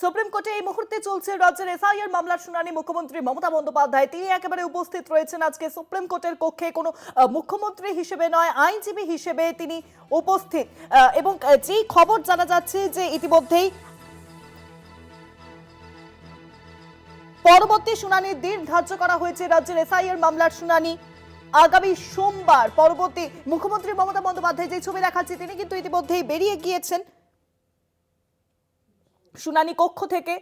Supreme কোর্টে এই মুহূর্তে চলছে রাজ্যের এসআইআর মামলার শুনানি। মুখ্যমন্ত্রী মমতা বন্দ্যোপাধ্যায় তিনি একেবারে উপস্থিত রয়েছেন আজকে সুপ্রিম কোর্টের কক্ষে। কোনো মুখ্যমন্ত্রী হিসেবে নয়, আইনজীবী হিসেবে তিনি উপস্থিত। এবং যেই খবর জানা যাচ্ছে যে ইতিমধ্যেই পরবর্তী শুনানির দিন ধার্য করা হয়েছে। রাজ্যের এসআইআর মামলার শুনানি আগামী সোমবার। পরবর্তী মুখ্যমন্ত্রী মমতা বন্দ্যোপাধ্যায় যে ছবি দেখাচ্ছে তিনি কিন্তু ইতিমধ্যেই বেরিয়ে গিয়েছেন শুনানি কক্ষ থেকে।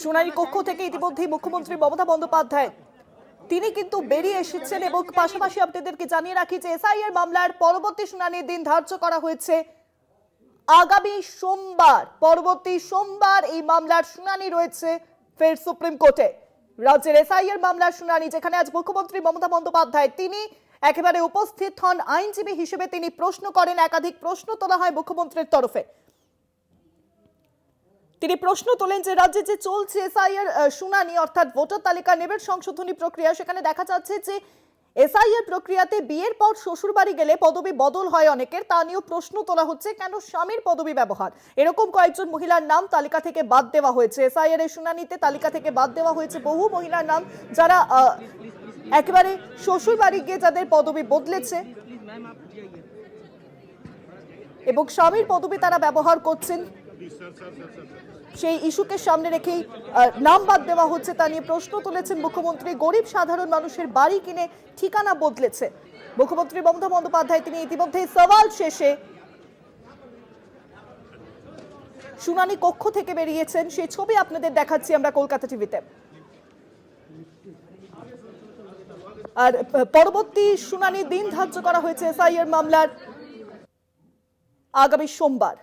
শুনানি কক্ষ থেকে ইতিমধ্যেই মুখ্যমন্ত্রী মমতা বন্দ্যোপাধ্যায় তিনি কিন্তু বেরিয়ে এসেছেন। এবং পাশাপাশি আপনাদেরকে জানিয়ে রাখি যে এসআইআর মামলার পরবর্তী শুনানির দিন ধার্য করা হয়েছে আগামী সোমবার। পরবর্তী সোমবার এই মামলার শুনানি রয়েছে ফের সুপ্রিম কোর্টে। রাজ্যের এসআইআর মামলার শুনানি যেখানে আজ মুখ্যমন্ত্রী মমতা বন্দ্যোপাধ্যায় তিনি একেবারে উপস্থিত হন। আইনজীবী হিসেবে তিনি প্রশ্ন করেন, একাধিক প্রশ্ন তোলা হয় মুখ্যমন্ত্রীর তরফে। তিনি প্রশ্ন তোলেন যে রাজ্যে যে চলছে এসআইআর শুনানি অর্থাৎ ভোটার তালিকা নেবের সংশোধনী প্রক্রিয়া, সেখানে দেখা যাচ্ছে যে এসআইআর প্রক্রিয়াতে বিয়ের পর শ্বশুর বাড়ি গেলে পদবি বদল হয় অনেকের। তা নিয়েও প্রশ্ন তোলা হচ্ছে কেন স্বামীর পদবি ব্যবহার। এরকম কয়েকজন মহিলার নাম তালিকা থেকে বাদ দেওয়া হয়েছে। এসআইআর এর শুনানিতে তালিকা থেকে বাদ দেওয়া হয়েছে বহু মহিলার নাম যারা একেবারে শ্বশুর বাড়ি গিয়ে যাদের পদবি বদলেছে এবং স্বামীর পদবি তারা ব্যবহার করছেন। সেই ইস্যুকে সামনে রেখেই নাম বাদ দেওয়া হচ্ছে। তা নিয়ে প্রশ্ন তুলেছেন মুখ্যমন্ত্রী। গরিব সাধারণ মানুষের বাড়ি কিনে ঠিকানা বদলেছে মুখ্যমন্ত্রী মমতা বন্দ্যোপাধ্যায়। তিনি ইতিমধ্যে সওয়াল শেষে শুনানি কক্ষ থেকে বেরিয়েছেন। সেই ছবি আপনাদের দেখাচ্ছি আমরা কলকাতা টিভিতে। আর পরবর্তী শুনানির দিন ধার্য করা হয়েছে এসআইআর মামলার আগামী সোমবার।